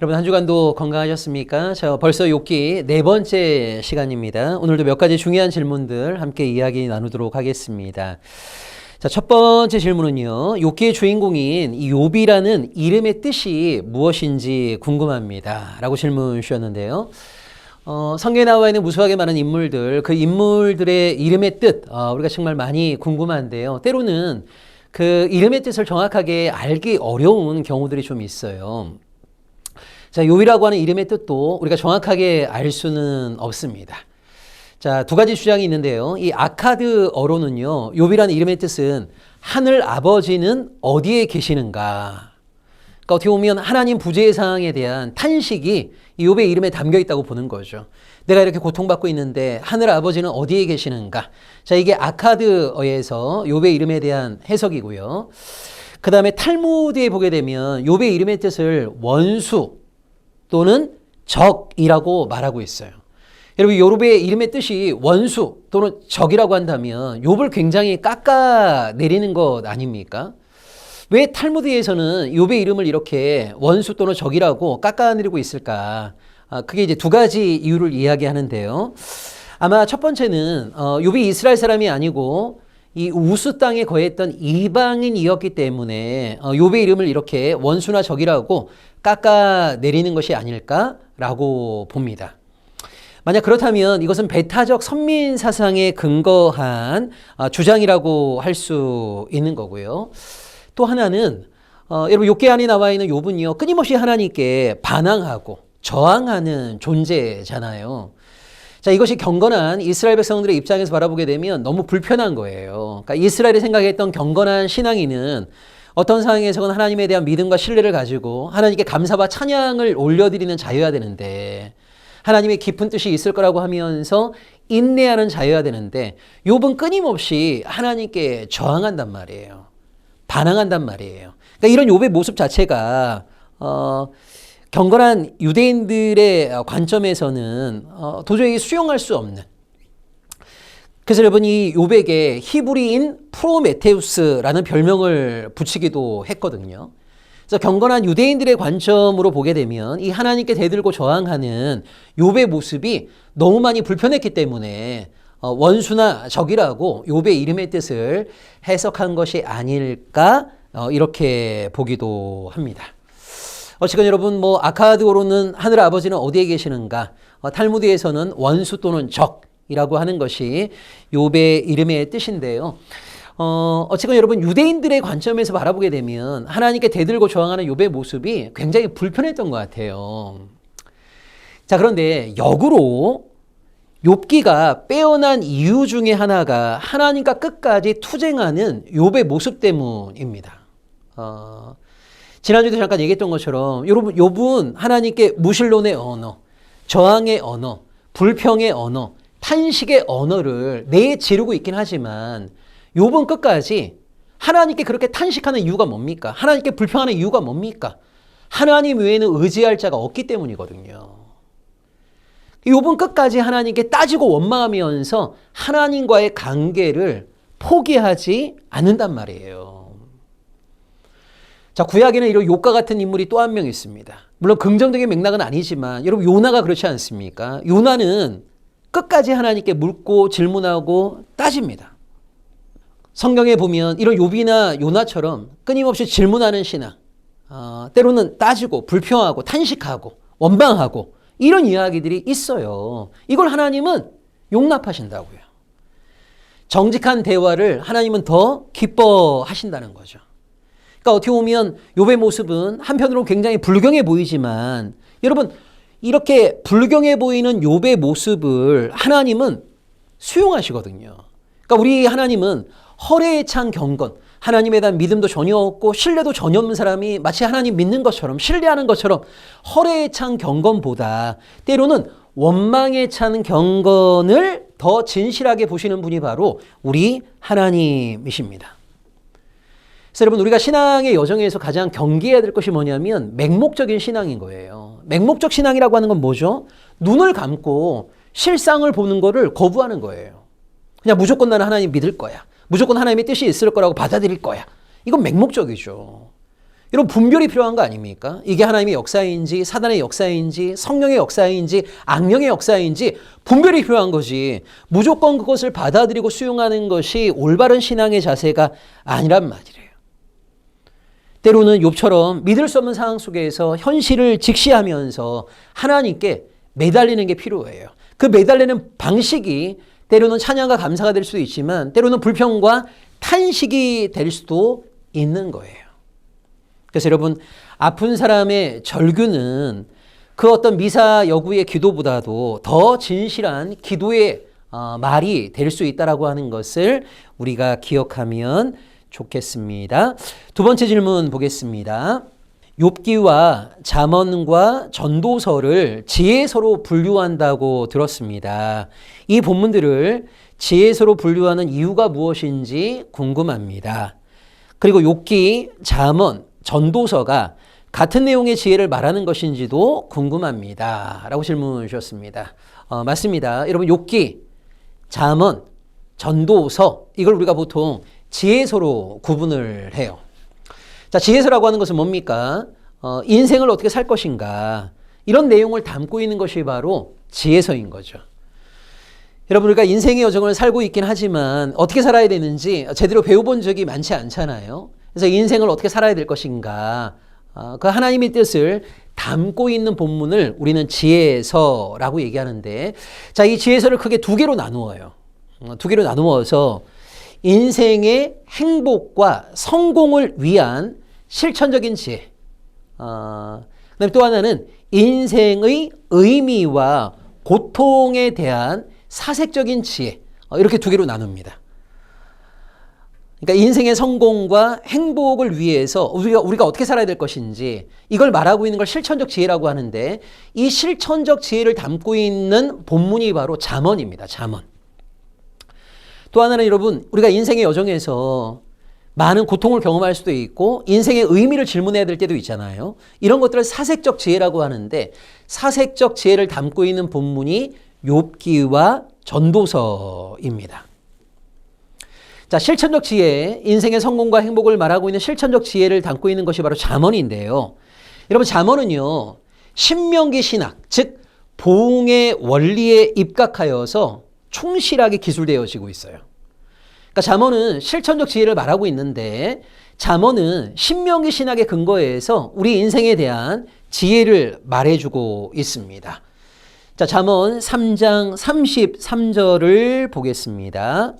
여러분 한 주간도 건강하셨습니까? 자, 벌써 욥기 네 번째 시간입니다. 오늘도 몇 가지 중요한 질문들 함께 이야기 나누도록 하겠습니다. 자, 첫 번째 질문은요. 욥기의 주인공인 이 욥이라는 이름의 뜻이 무엇인지 궁금합니다. 라고 질문 주셨는데요. 성경에 나와 있는 무수하게 많은 인물들, 그 인물들의 이름의 뜻, 우리가 정말 많이 궁금한데요. 때로는 그 이름의 뜻을 정확하게 알기 어려운 경우들이 좀 있어요. 자, 욥이라고 하는 이름의 뜻도 우리가 정확하게 알 수는 없습니다. 자, 두 가지 주장이 있는데요. 이 아카드어로는요, 욥이라는 이름의 뜻은 하늘 아버지는 어디에 계시는가? 그러니까 어떻게 보면 하나님 부재의 상황에 대한 탄식이 이 욥의 이름에 담겨 있다고 보는 거죠. 내가 이렇게 고통받고 있는데 하늘 아버지는 어디에 계시는가? 자, 이게 아카드어에서 욥의 이름에 대한 해석이고요. 그 다음에 탈무드에 보게 되면 욥의 이름의 뜻을 원수 또는 적이라고 말하고 있어요. 여러분, 욥의 이름의 뜻이 원수 또는 적이라고 한다면 욥을 굉장히 깎아내리는 것 아닙니까? 왜 탈무드에서는 욥의 이름을 이렇게 원수 또는 적이라고 깎아내리고 있을까? 그게 이제 두 가지 이유를 이야기하는데요. 아마 첫 번째는 욥이 이스라엘 사람이 아니고 이 우스 땅에 거했던 이방인이었기 때문에 욥의 이름을 이렇게 원수나 적이라고 깎아내리는 것이 아닐까라고 봅니다. 만약 그렇다면 이것은 배타적 선민 사상에 근거한 주장이라고 할 수 있는 거고요. 또 하나는 여러분 욥기 안에 나와 있는 욥은요, 끊임없이 하나님께 반항하고 저항하는 존재잖아요. 자, 이것이 경건한 이스라엘 백성들의 입장에서 바라보게 되면 너무 불편한 거예요. 그러니까 이스라엘이 생각했던 경건한 신앙인은 어떤 상황에서는 하나님에 대한 믿음과 신뢰를 가지고 하나님께 감사와 찬양을 올려드리는 자여야 되는데, 하나님의 깊은 뜻이 있을 거라고 하면서 인내하는 자여야 되는데, 욥은 끊임없이 하나님께 저항한단 말이에요. 반항한단 말이에요. 그러니까 이런 욥의 모습 자체가 경건한 유대인들의 관점에서는 도저히 수용할 수 없는. 그래서 여러분, 이 욥에게 히브리인 프로메테우스라는 별명을 붙이기도 했거든요. 그래서 경건한 유대인들의 관점으로 보게 되면 이 하나님께 대들고 저항하는 욥의 모습이 너무 많이 불편했기 때문에 원수나 적이라고 욥의 이름의 뜻을 해석한 것이 아닐까, 이렇게 보기도 합니다. 어쨌든 여러분, 아카드어로는 하늘 아버지는 어디에 계시는가, 탈무드에서는 원수 또는 적이라고 하는 것이 욥의 이름의 뜻인데요. 어쨌든 여러분, 유대인들의 관점에서 바라보게 되면 하나님께 대들고 저항하는 욥의 모습이 굉장히 불편했던 것 같아요. 자, 그런데 역으로 욥기가 빼어난 이유 중에 하나가 하나님과 끝까지 투쟁하는 욥의 모습 때문입니다. 지난주에도 잠깐 얘기했던 것처럼 여러분, 욥은 하나님께 무신론의 언어, 저항의 언어, 불평의 언어, 탄식의 언어를 내지르고 있긴 하지만 욥은 끝까지 하나님께 그렇게 탄식하는 이유가 뭡니까? 하나님께 불평하는 이유가 뭡니까? 하나님 외에는 의지할 자가 없기 때문이거든요. 욥은 끝까지 하나님께 따지고 원망하면서 하나님과의 관계를 포기하지 않는단 말이에요. 자, 구약에는 이런 욥과 같은 인물이 또 한 명 있습니다. 물론 긍정적인 맥락은 아니지만 여러분, 요나가 그렇지 않습니까? 요나는 끝까지 하나님께 묻고 질문하고 따집니다. 성경에 보면 이런 욥이나 요나처럼 끊임없이 질문하는 신앙, 때로는 따지고 불평하고 탄식하고 원망하고 이런 이야기들이 있어요. 이걸 하나님은 용납하신다고요. 정직한 대화를 하나님은 더 기뻐하신다는 거죠. 그러니까 어떻게 보면 욥의 모습은 한편으로 굉장히 불경해 보이지만, 여러분, 이렇게 불경해 보이는 욥의 모습을 하나님은 수용하시거든요. 그러니까 우리 하나님은 허례에 찬 경건, 하나님에 대한 믿음도 전혀 없고 신뢰도 전혀 없는 사람이 마치 하나님 믿는 것처럼, 신뢰하는 것처럼 허례에 찬 경건보다 때로는 원망에 찬 경건을 더 진실하게 보시는 분이 바로 우리 하나님이십니다. 그래서 여러분, 우리가 신앙의 여정에서 가장 경계해야 될 것이 뭐냐면 맹목적인 신앙인 거예요. 맹목적 신앙이라고 하는 건 뭐죠? 눈을 감고 실상을 보는 거를 거부하는 거예요. 그냥 무조건 나는 하나님 믿을 거야. 무조건 하나님의 뜻이 있을 거라고 받아들일 거야. 이건 맹목적이죠. 이런 분별이 필요한 거 아닙니까? 이게 하나님의 역사인지 사단의 역사인지 성령의 역사인지 악령의 역사인지 분별이 필요한 거지. 무조건 그것을 받아들이고 수용하는 것이 올바른 신앙의 자세가 아니란 말이래요. 때로는 욥처럼 믿을 수 없는 상황 속에서 현실을 직시하면서 하나님께 매달리는 게 필요해요. 그 매달리는 방식이 때로는 찬양과 감사가 될 수도 있지만 때로는 불평과 탄식이 될 수도 있는 거예요. 그래서 여러분, 아픈 사람의 절규는 그 어떤 미사 여구의 기도보다도 더 진실한 기도의 말이 될 수 있다라고 하는 것을 우리가 기억하면 좋겠습니다. 두 번째 질문 보겠습니다. 욥기와 잠언과 전도서를 지혜서로 분류한다고 들었습니다. 이 본문들을 지혜서로 분류하는 이유가 무엇인지 궁금합니다. 그리고 욥기, 잠언, 전도서가 같은 내용의 지혜를 말하는 것인지도 궁금합니다. 라고 질문 주셨습니다. 맞습니다. 여러분, 욥기, 잠언, 전도서, 이걸 우리가 보통 지혜서로 구분을 해요. 자, 지혜서라고 하는 것은 뭡니까? 인생을 어떻게 살 것인가, 이런 내용을 담고 있는 것이 바로 지혜서인 거죠. 여러분, 우리가 인생의 여정을 살고 있긴 하지만 어떻게 살아야 되는지 제대로 배워본 적이 많지 않잖아요. 그래서 인생을 어떻게 살아야 될 것인가, 그 하나님의 뜻을 담고 있는 본문을 우리는 지혜서라고 얘기하는데, 자, 이 지혜서를 크게 두 개로 나누어요. 두 개로 나누어서 인생의 행복과 성공을 위한 실천적인 지혜, 그다음에 또 하나는 인생의 의미와 고통에 대한 사색적인 지혜, 이렇게 두 개로 나눕니다. 그러니까 인생의 성공과 행복을 위해서 우리가 어떻게 살아야 될 것인지, 이걸 말하고 있는 걸 실천적 지혜라고 하는데, 이 실천적 지혜를 담고 있는 본문이 바로 잠언입니다. 잠언. 또 하나는 여러분, 우리가 인생의 여정에서 많은 고통을 경험할 수도 있고 인생의 의미를 질문해야 될 때도 있잖아요. 이런 것들을 사색적 지혜라고 하는데, 사색적 지혜를 담고 있는 본문이 욥기와 전도서입니다. 자, 실천적 지혜, 인생의 성공과 행복을 말하고 있는 실천적 지혜를 담고 있는 것이 바로 잠언인데요. 여러분, 잠언은요, 신명기 신학, 즉 보응의 원리에 입각하여서 충실하게 기술되어지고 있어요. 그러니까 잠언은 실천적 지혜를 말하고 있는데, 잠언은 신명기 신학의 근거에서 우리 인생에 대한 지혜를 말해주고 있습니다. 자, 잠언 3장 33절을 보겠습니다.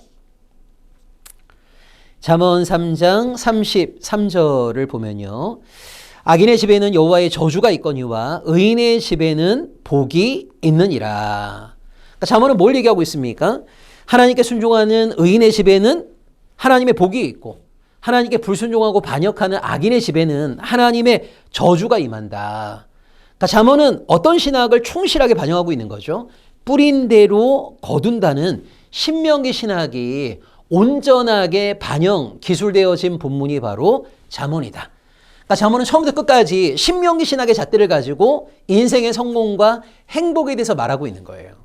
잠언 3장 33절을 보면요, 악인의 집에는 여호와의 저주가 있거니와 의인의 집에는 복이 있느니라. 그러니까 잠언은 뭘 얘기하고 있습니까? 하나님께 순종하는 의인의 집에는 하나님의 복이 있고, 하나님께 불순종하고 반역하는 악인의 집에는 하나님의 저주가 임한다. 그러니까 잠언은 어떤 신학을 충실하게 반영하고 있는 거죠? 뿌린 대로 거둔다는 신명기 신학이 온전하게 반영, 기술되어진 본문이 바로 잠언이다. 그러니까 잠언은 처음부터 끝까지 신명기 신학의 잣대를 가지고 인생의 성공과 행복에 대해서 말하고 있는 거예요.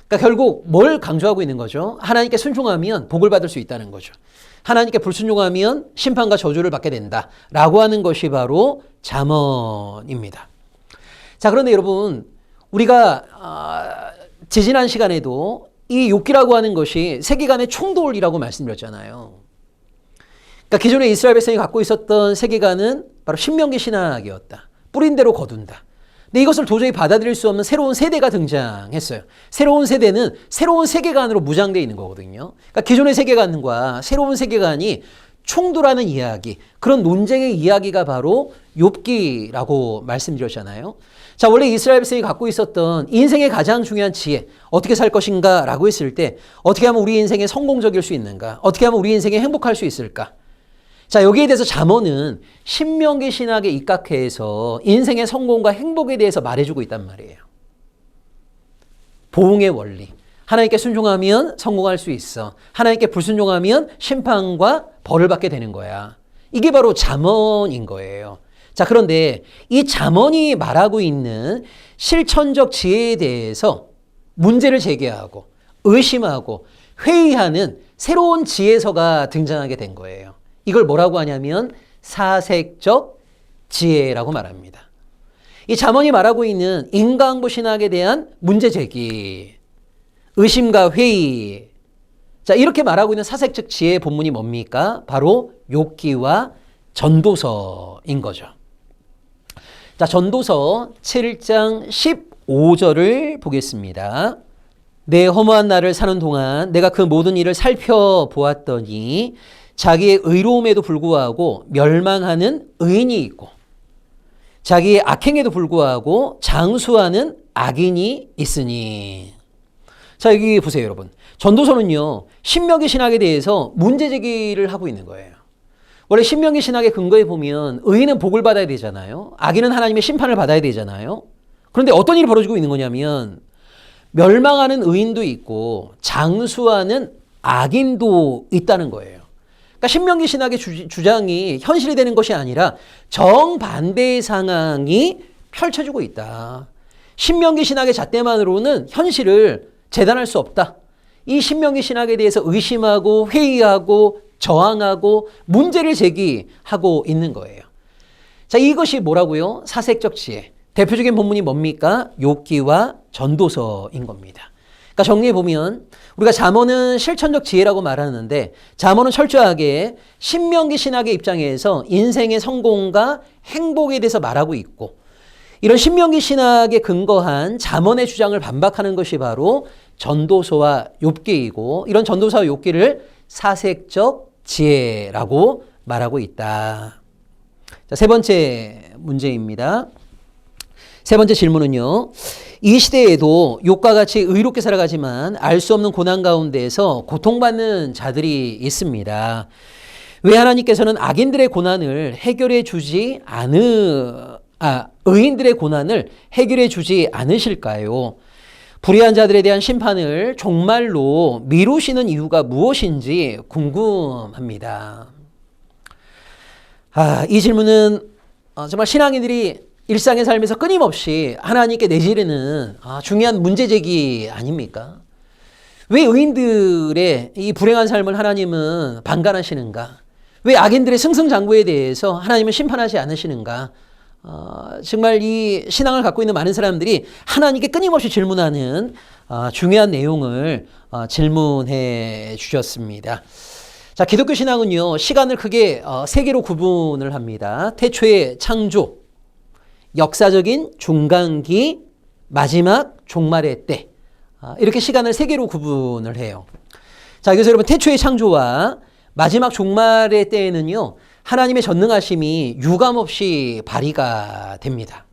그러니까 결국 뭘 강조하고 있는 거죠? 하나님께 순종하면 복을 받을 수 있다는 거죠. 하나님께 불순종하면 심판과 저주를 받게 된다라고 하는 것이 바로 잠언입니다. 자, 그런데 여러분, 우리가 지지난 시간에도 이 욥기라고 하는 것이 세계관의 충돌이라고 말씀드렸잖아요. 그러니까 기존에 이스라엘 백성이 갖고 있었던 세계관은 바로 신명기 신학이었다. 뿌린 대로 거둔다. 근데 이것을 도저히 받아들일 수 없는 새로운 세대가 등장했어요. 새로운 세대는 새로운 세계관으로 무장되어 있는 거거든요. 그러니까 기존의 세계관과 새로운 세계관이 충돌하는 이야기, 그런 논쟁의 이야기가 바로 욥기라고 말씀드렸잖아요. 자, 원래 이스라엘 백성이 갖고 있었던 인생의 가장 중요한 지혜, 어떻게 살 것인가 라고 했을 때, 어떻게 하면 우리 인생에 성공적일 수 있는가, 어떻게 하면 우리 인생에 행복할 수 있을까. 자, 여기에 대해서 잠언은 신명기 신학에 입각해서 인생의 성공과 행복에 대해서 말해주고 있단 말이에요. 보응의 원리. 하나님께 순종하면 성공할 수 있어. 하나님께 불순종하면 심판과 벌을 받게 되는 거야. 이게 바로 잠언인 거예요. 자, 그런데 이 잠언이 말하고 있는 실천적 지혜에 대해서 문제를 제기하고 의심하고 회의하는 새로운 지혜서가 등장하게 된 거예요. 이걸 뭐라고 하냐면 사색적 지혜라고 말합니다. 이 잠언이 말하고 있는 인과응보 신학에 대한 문제 제기, 의심과 회의, 자, 이렇게 말하고 있는 사색적 지혜의 본문이 뭡니까? 바로 욥기와 전도서인 거죠. 자, 전도서 7장 15절을 보겠습니다. 내 허무한 날을 사는 동안 내가 그 모든 일을 살펴보았더니 자기의 의로움에도 불구하고 멸망하는 의인이 있고 자기의 악행에도 불구하고 장수하는 악인이 있으니. 자, 여기 보세요, 여러분. 전도서는요, 신명기 신학에 대해서 문제 제기를 하고 있는 거예요. 원래 신명기 신학의 근거에 보면 의인은 복을 받아야 되잖아요. 악인은 하나님의 심판을 받아야 되잖아요. 그런데 어떤 일이 벌어지고 있는 거냐면 멸망하는 의인도 있고 장수하는 악인도 있다는 거예요. 그러니까 신명기 신학의 주장이 현실이 되는 것이 아니라 정반대의 상황이 펼쳐지고 있다. 신명기 신학의 잣대만으로는 현실을 재단할 수 없다. 이 신명기 신학에 대해서 의심하고 회의하고 저항하고 문제를 제기하고 있는 거예요. 자, 이것이 뭐라고요? 사색적 지혜. 대표적인 본문이 뭡니까? 욥기와 전도서인 겁니다. 그러니까 정리해 보면 우리가 잠언은 실천적 지혜라고 말하는데 잠언은 철저하게 신명기 신학의 입장에서 인생의 성공과 행복에 대해서 말하고 있고 이런 신명기 신학에 근거한 잠언의 주장을 반박하는 것이 바로 전도서와 욥기이고 이런 전도서와 욥기를 사색적 지혜라고 말하고 있다. 자, 세 번째 문제입니다. 세 번째 질문은요. 이 시대에도 욥과 같이 의롭게 살아가지만 알 수 없는 고난 가운데에서 고통받는 자들이 있습니다. 왜 하나님께서는 악인들의 고난을 해결해 주지 의인들의 고난을 해결해 주지 않으실까요? 불의한 자들에 대한 심판을 종말로 미루시는 이유가 무엇인지 궁금합니다. 이 질문은 정말 신앙인들이 일상의 삶에서 끊임없이 하나님께 내지르는 중요한 문제제기 아닙니까? 왜 의인들의 이 불행한 삶을 하나님은 방관하시는가? 왜 악인들의 승승장구에 대해서 하나님은 심판하지 않으시는가? 정말 이 신앙을 갖고 있는 많은 사람들이 하나님께 끊임없이 질문하는 중요한 내용을 질문해 주셨습니다. 자, 기독교 신앙은요, 시간을 크게 세 개로 구분을 합니다. 태초의 창조, 역사적인 중간기, 마지막 종말의 때. 이렇게 시간을 세 개로 구분을 해요. 자, 그래서 여러분 태초의 창조와 마지막 종말의 때에는요, 하나님의 전능하심이 유감없이 발휘가 됩니다.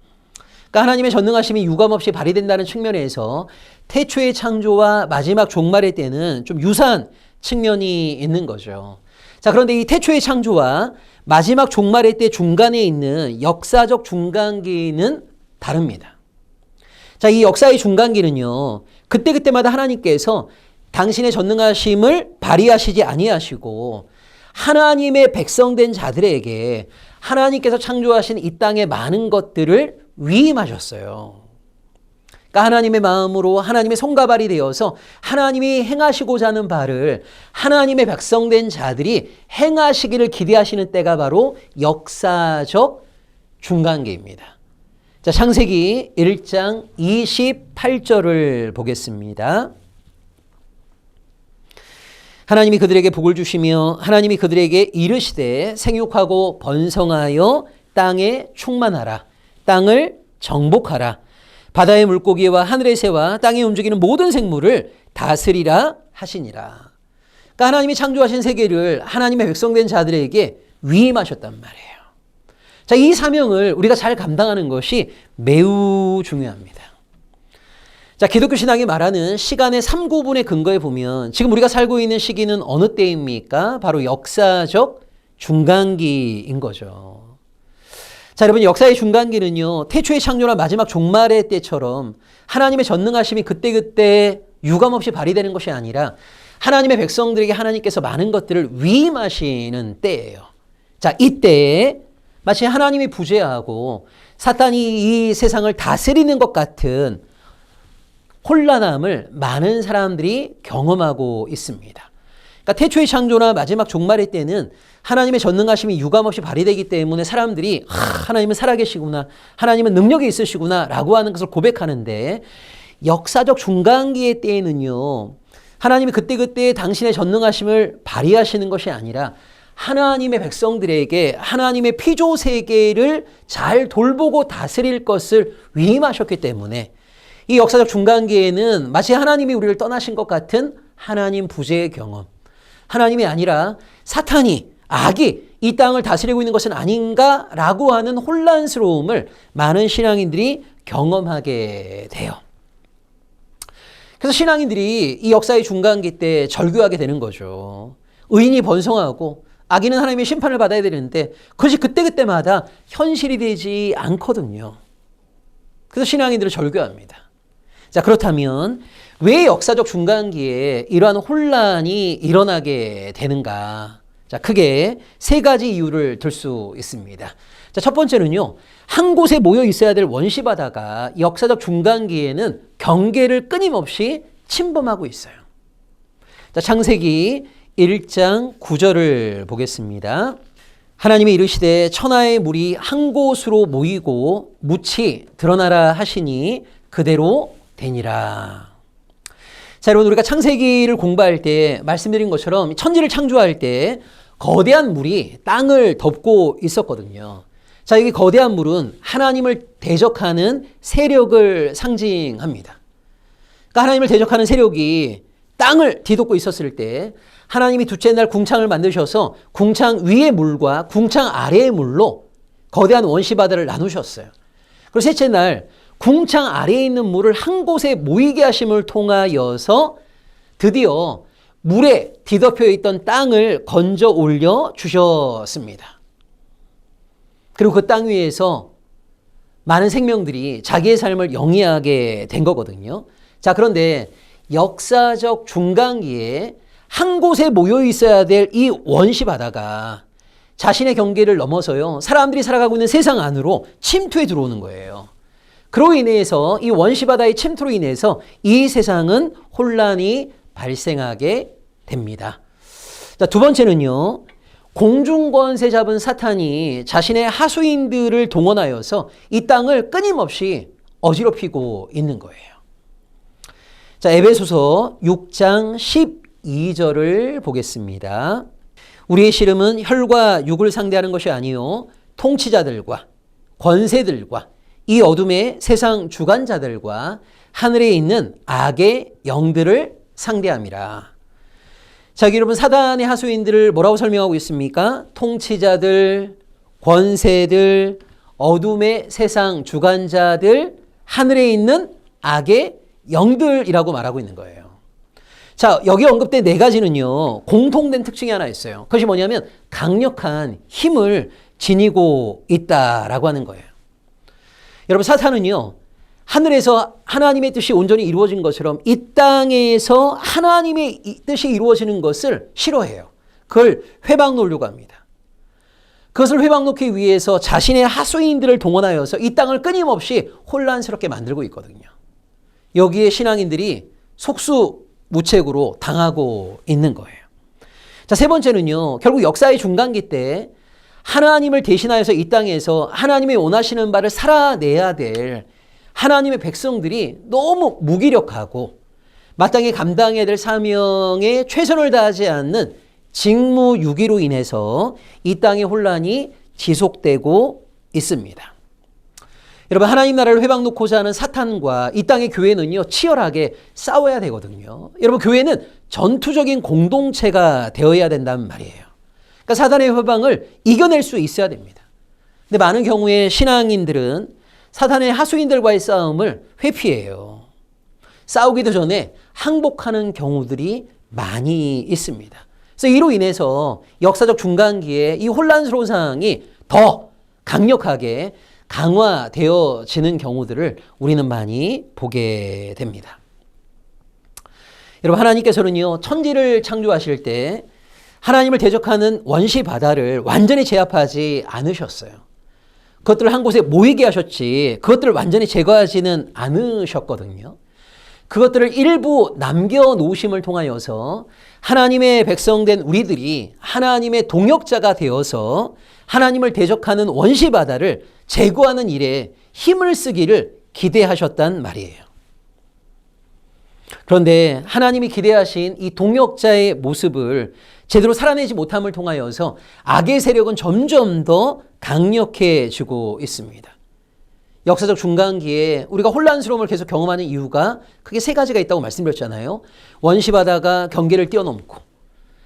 그러니까 하나님의 전능하심이 유감없이 발휘된다는 측면에서 태초의 창조와 마지막 종말의 때는 좀 유사한 측면이 있는 거죠. 자, 그런데 이 태초의 창조와 마지막 종말의 때 중간에 있는 역사적 중간기는 다릅니다. 자, 이 역사의 중간기는요, 그때그때마다 하나님께서 당신의 전능하심을 발휘하시지 아니하시고 하나님의 백성된 자들에게 하나님께서 창조하신 이 땅의 많은 것들을 위임하셨어요. 그러니까 하나님의 마음으로 하나님의 손과 발이 되어서 하나님이 행하시고자 하는 바를 하나님의 백성된 자들이 행하시기를 기대하시는 때가 바로 역사적 중간기입니다. 자, 창세기 1장 28절을 보겠습니다. 하나님이 그들에게 복을 주시며 하나님이 그들에게 이르시되 생육하고 번성하여 땅에 충만하라. 땅을 정복하라. 바다의 물고기와 하늘의 새와 땅에 움직이는 모든 생물을 다스리라 하시니라. 그러니까 하나님이 창조하신 세계를 하나님의 백성된 자들에게 위임하셨단 말이에요. 자, 이 사명을 우리가 잘 감당하는 것이 매우 중요합니다. 자, 기독교 신앙이 말하는 시간의 3구분의 근거에 보면 지금 우리가 살고 있는 시기는 어느 때입니까? 바로 역사적 중간기인 거죠. 자, 여러분, 역사의 중간기는요, 태초의 창조나 마지막 종말의 때처럼 하나님의 전능하심이 그때그때 유감없이 발휘되는 것이 아니라 하나님의 백성들에게 하나님께서 많은 것들을 위임하시는 때예요. 자, 이때에 마치 하나님이 부재하고 사탄이 이 세상을 다스리는 것 같은 혼란함을 많은 사람들이 경험하고 있습니다. 그러니까 태초의 창조나 마지막 종말의 때는 하나님의 전능하심이 유감없이 발휘되기 때문에 사람들이 하나님은 살아계시구나, 하나님은 능력이 있으시구나 라고 하는 것을 고백하는데, 역사적 중간기의 때에는요, 하나님이 그때그때 당신의 전능하심을 발휘하시는 것이 아니라 하나님의 백성들에게 하나님의 피조 세계를 잘 돌보고 다스릴 것을 위임하셨기 때문에 이 역사적 중간기에는 마치 하나님이 우리를 떠나신 것 같은 하나님 부재의 경험, 하나님이 아니라 사탄이, 악이 이 땅을 다스리고 있는 것은 아닌가라고 하는 혼란스러움을 많은 신앙인들이 경험하게 돼요. 그래서 신앙인들이 이 역사의 중간기 때 절규하게 되는 거죠. 의인이 번성하고 악인은 하나님의 심판을 받아야 되는데 그것이 그때그때마다 현실이 되지 않거든요. 그래서 신앙인들은 절규합니다. 자, 그렇다면 왜 역사적 중간기에 이러한 혼란이 일어나게 되는가? 자, 크게 세 가지 이유를 들 수 있습니다. 자, 첫 번째는요, 한 곳에 모여 있어야 될 원시바다가 역사적 중간기에는 경계를 끊임없이 침범하고 있어요. 자, 창세기 1장 9절을 보겠습니다. 하나님이 이르시되 천하의 물이 한 곳으로 모이고 묻이 드러나라 하시니 그대로 되니라. 자, 여러분, 우리가 창세기를 공부할 때 말씀드린 것처럼 천지를 창조할 때 거대한 물이 땅을 덮고 있었거든요. 자, 여기 거대한 물은 하나님을 대적하는 세력을 상징합니다. 그러니까 하나님을 대적하는 세력이 땅을 뒤덮고 있었을 때 하나님이 둘째 날 궁창을 만드셔서 궁창 위의 물과 궁창 아래의 물로 거대한 원시바다를 나누셨어요. 그리고 셋째 날 궁창 아래에 있는 물을 한 곳에 모이게 하심을 통하여서 드디어 물에 뒤덮여 있던 땅을 건져 올려 주셨습니다. 그리고 그 땅 위에서 많은 생명들이 자기의 삶을 영위하게 된 거거든요. 자, 그런데 역사적 중간기에 한 곳에 모여 있어야 될 이 원시 바다가 자신의 경계를 넘어서요, 사람들이 살아가고 있는 세상 안으로 침투해 들어오는 거예요. 그로 인해서 이 원시 바다의 침투로 인해서 이 세상은 혼란이 발생하게 됩니다. 자, 두 번째는요, 공중권세 잡은 사탄이 자신의 하수인들을 동원하여서 이 땅을 끊임없이 어지럽히고 있는 거예요. 자, 에베소서 6장 12절을 보겠습니다. 우리의 씨름은 혈과 육을 상대하는 것이 아니요 통치자들과 권세들과 이 어둠의 세상 주관자들과 하늘에 있는 악의 영들을 상대함이라. 자, 여러분, 사단의 하수인들을 뭐라고 설명하고 있습니까? 통치자들, 권세들, 어둠의 세상 주관자들, 하늘에 있는 악의 영들이라고 말하고 있는 거예요. 자, 여기 언급된 네 가지는요, 공통된 특징이 하나 있어요. 그것이 뭐냐면 강력한 힘을 지니고 있다라고 하는 거예요. 여러분, 사탄은요, 하늘에서 하나님의 뜻이 온전히 이루어진 것처럼 이 땅에서 하나님의 뜻이 이루어지는 것을 싫어해요. 그걸 회방 놓으려고 합니다. 그것을 회방 놓기 위해서 자신의 하수인들을 동원하여서 이 땅을 끊임없이 혼란스럽게 만들고 있거든요. 여기에 신앙인들이 속수무책으로 당하고 있는 거예요. 자, 세 번째는요, 결국 역사의 중간기 때 하나님을 대신하여서 이 땅에서 하나님이 원하시는 바를 살아내야 될 하나님의 백성들이 너무 무기력하고 마땅히 감당해야 될 사명에 최선을 다하지 않는 직무유기로 인해서 이 땅의 혼란이 지속되고 있습니다. 여러분, 하나님 나라를 회방 놓고자 하는 사탄과 이 땅의 교회는요, 치열하게 싸워야 되거든요. 여러분, 교회는 전투적인 공동체가 되어야 된다는 말이에요. 그러니까 사탄의 회방을 이겨낼 수 있어야 됩니다. 근데 많은 경우에 신앙인들은 사탄의 하수인들과의 싸움을 회피해요. 싸우기도 전에 항복하는 경우들이 많이 있습니다. 그래서 이로 인해서 역사적 중간기에 이 혼란스러운 상황이 더 강력하게 강화되어지는 경우들을 우리는 많이 보게 됩니다. 여러분, 하나님께서는요, 천지를 창조하실 때 하나님을 대적하는 원시 바다를 완전히 제압하지 않으셨어요. 그것들을 한 곳에 모이게 하셨지 그것들을 완전히 제거하지는 않으셨거든요. 그것들을 일부 남겨놓으심을 통하여서 하나님의 백성된 우리들이 하나님의 동역자가 되어서 하나님을 대적하는 원시 바다를 제거하는 일에 힘을 쓰기를 기대하셨단 말이에요. 그런데 하나님이 기대하신 이 동역자의 모습을 제대로 살아내지 못함을 통하여서 악의 세력은 점점 더 강력해지고 있습니다. 역사적 중간기에 우리가 혼란스러움을 계속 경험하는 이유가 크게 세 가지가 있다고 말씀드렸잖아요. 원시바다가 경계를 뛰어넘고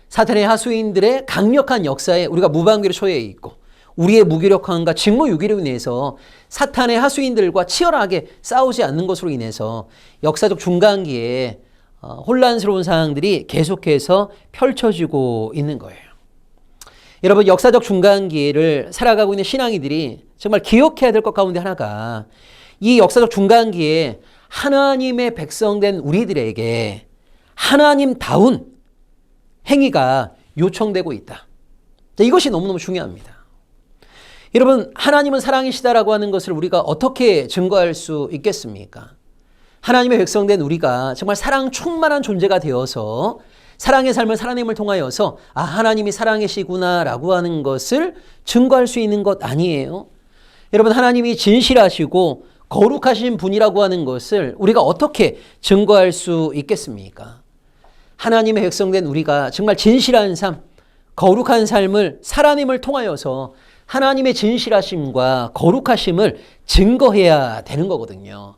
사탄의 하수인들의 강력한 역사에 우리가 무방비로 처해 있고 우리의 무기력함과 직무유기로 인해서 사탄의 하수인들과 치열하게 싸우지 않는 것으로 인해서 역사적 중간기에 혼란스러운 상황들이 계속해서 펼쳐지고 있는 거예요. 여러분, 역사적 중간기를 살아가고 있는 신앙이들이 정말 기억해야 될 것 가운데 하나가 이 역사적 중간기에 하나님의 백성된 우리들에게 하나님다운 행위가 요청되고 있다. 이것이 너무너무 중요합니다. 여러분, 하나님은 사랑이시다라고 하는 것을 우리가 어떻게 증거할 수 있겠습니까? 하나님의 백성된 우리가 정말 사랑 충만한 존재가 되어서 사랑의 삶을 살아냄을 통하여서 하나님이 사랑이시구나라고 하는 것을 증거할 수 있는 것 아니에요? 여러분, 하나님이 진실하시고 거룩하신 분이라고 하는 것을 우리가 어떻게 증거할 수 있겠습니까? 하나님의 백성된 우리가 정말 진실한 삶, 거룩한 삶을 살아냄을 통하여서 하나님의 진실하심과 거룩하심을 증거해야 되는 거거든요.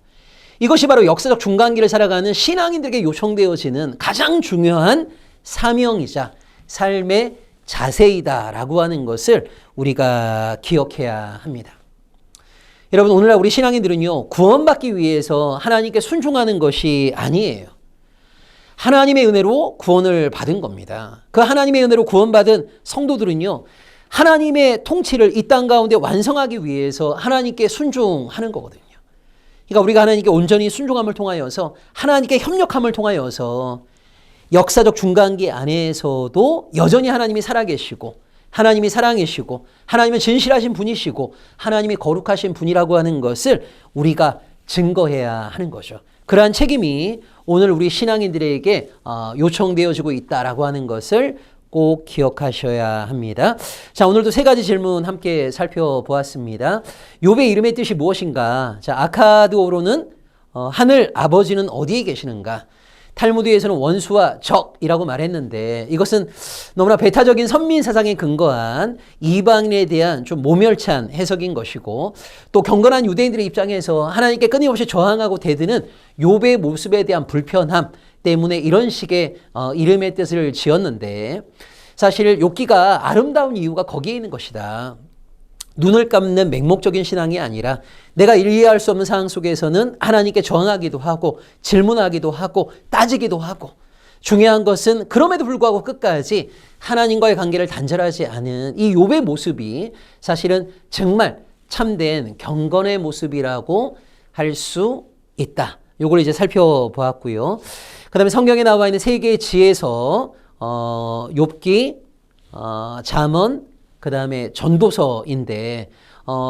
이것이 바로 역사적 중간기를 살아가는 신앙인들에게 요청되어지는 가장 중요한 사명이자 삶의 자세이다라고 하는 것을 우리가 기억해야 합니다. 여러분, 오늘날 우리 신앙인들은요, 구원받기 위해서 하나님께 순종하는 것이 아니에요. 하나님의 은혜로 구원을 받은 겁니다. 그 하나님의 은혜로 구원받은 성도들은요, 하나님의 통치를 이 땅 가운데 완성하기 위해서 하나님께 순종하는 거거든요. 그러니까 우리가 하나님께 온전히 순종함을 통하여서 하나님께 협력함을 통하여서 역사적 중간기 안에서도 여전히 하나님이 살아계시고 하나님이 사랑이시고 하나님은 진실하신 분이시고 하나님이 거룩하신 분이라고 하는 것을 우리가 증거해야 하는 거죠. 그러한 책임이 오늘 우리 신앙인들에게 요청되어지고 있다라고 하는 것을 꼭 기억하셔야 합니다. 자, 오늘도 세 가지 질문 함께 살펴보았습니다. 욥의 이름의 뜻이 무엇인가? 자, 아카드어로는 하늘 아버지는 어디에 계시는가? 탈무드에서는 원수와 적이라고 말했는데 이것은 너무나 배타적인 선민 사상에 근거한 이방인에 대한 좀 모멸찬 해석인 것이고, 또 경건한 유대인들의 입장에서 하나님께 끊임없이 저항하고 대드는 욥의 모습에 대한 불편함 때문에 이런 식의 이름의 뜻을 지었는데, 사실 욥기가 아름다운 이유가 거기에 있는 것이다. 눈을 감는 맹목적인 신앙이 아니라 내가 이해할 수 없는 상황 속에서는 하나님께 저항하기도 하고 질문하기도 하고 따지기도 하고, 중요한 것은 그럼에도 불구하고 끝까지 하나님과의 관계를 단절하지 않은 이 욥의 모습이 사실은 정말 참된 경건의 모습이라고 할 수 있다. 요걸 이제 살펴보았고요. 그 다음에 성경에 나와 있는 세 개의 지에서 욥기, 잠언, 그 다음에 전도서인데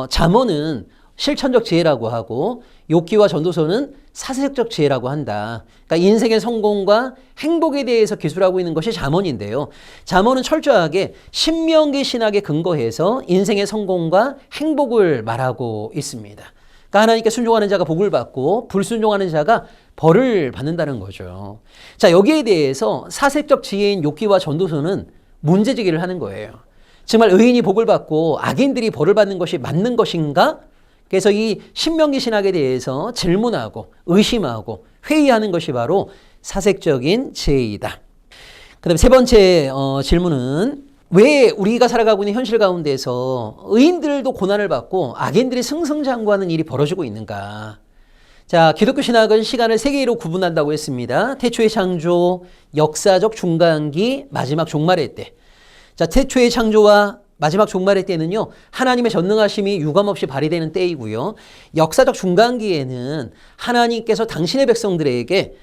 잠언은 실천적 지혜라고 하고 욥기와 전도서는 사색적 지혜라고 한다. 그러니까 인생의 성공과 행복에 대해서 기술하고 있는 것이 잠언인데요. 잠언은 철저하게 신명기 신학에 근거해서 인생의 성공과 행복을 말하고 있습니다. 그러니까 하나님께 순종하는 자가 복을 받고 불순종하는 자가 벌을 받는다는 거죠. 자, 여기에 대해서 사색적 지혜인 욥기와 전도서는 문제제기를 하는 거예요. 정말 의인이 복을 받고 악인들이 벌을 받는 것이 맞는 것인가? 그래서 이 신명기 신학에 대해서 질문하고 의심하고 회의하는 것이 바로 사색적인 지혜이다. 그 다음에 세 번째 질문은 왜 우리가 살아가고 있는 현실 가운데서 의인들도 고난을 받고 악인들이 승승장구하는 일이 벌어지고 있는가? 자, 기독교 신학은 시간을 세 개로 구분한다고 했습니다. 태초의 창조, 역사적 중간기, 마지막 종말의 때. 자, 태초의 창조와 마지막 종말의 때는요, 하나님의 전능하심이 유감없이 발휘되는 때이고요. 역사적 중간기에는 하나님께서 당신의 백성들에게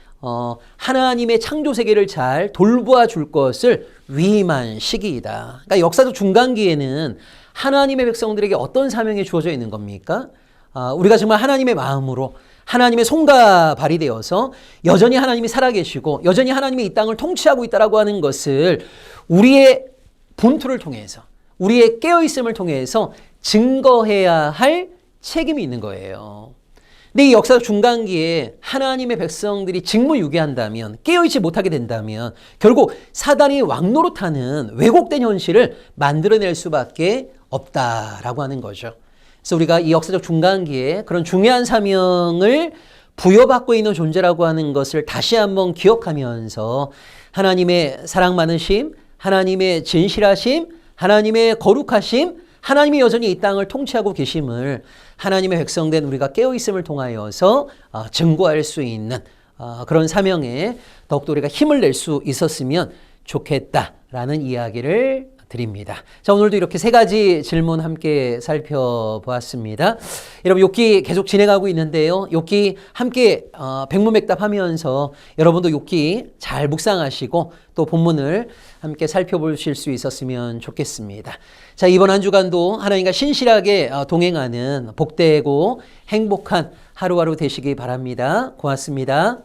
하나님의 창조 세계를 잘 돌보아 줄 것을 위임한 시기이다. 그러니까 역사적 중간기에는 하나님의 백성들에게 어떤 사명이 주어져 있는 겁니까? 우리가 정말 하나님의 마음으로 하나님의 손과 발이 되어서 여전히 하나님이 살아계시고 여전히 하나님이 이 땅을 통치하고 있다라고 하는 것을 우리의 분투를 통해서 우리의 깨어있음을 통해서 증거해야 할 책임이 있는 거예요. 근데 이 역사적 중간기에 하나님의 백성들이 직무유기한다면, 깨어있지 못하게 된다면 결국 사단이 왕노릇하는 왜곡된 현실을 만들어낼 수밖에 없다라고 하는 거죠. 그래서 우리가 이 역사적 중간기에 그런 중요한 사명을 부여받고 있는 존재라고 하는 것을 다시 한번 기억하면서 하나님의 사랑 많으심, 하나님의 진실하심, 하나님의 거룩하심, 하나님이 여전히 이 땅을 통치하고 계심을 하나님의 백성된 우리가 깨어있음을 통하여서 증거할 수 있는 그런 사명에 더욱더 우리가 힘을 낼 수 있었으면 좋겠다라는 이야기를 드립니다. 자, 오늘도 이렇게 세 가지 질문 함께 살펴보았습니다. 여러분, 욥기 계속 진행하고 있는데요. 욥기 함께 백문백답하면서 여러분도 욥기 잘 묵상하시고 또 본문을 함께 살펴보실 수 있었으면 좋겠습니다. 자, 이번 한 주간도 하나님과 신실하게 동행하는 복되고 행복한 하루하루 되시기 바랍니다. 고맙습니다.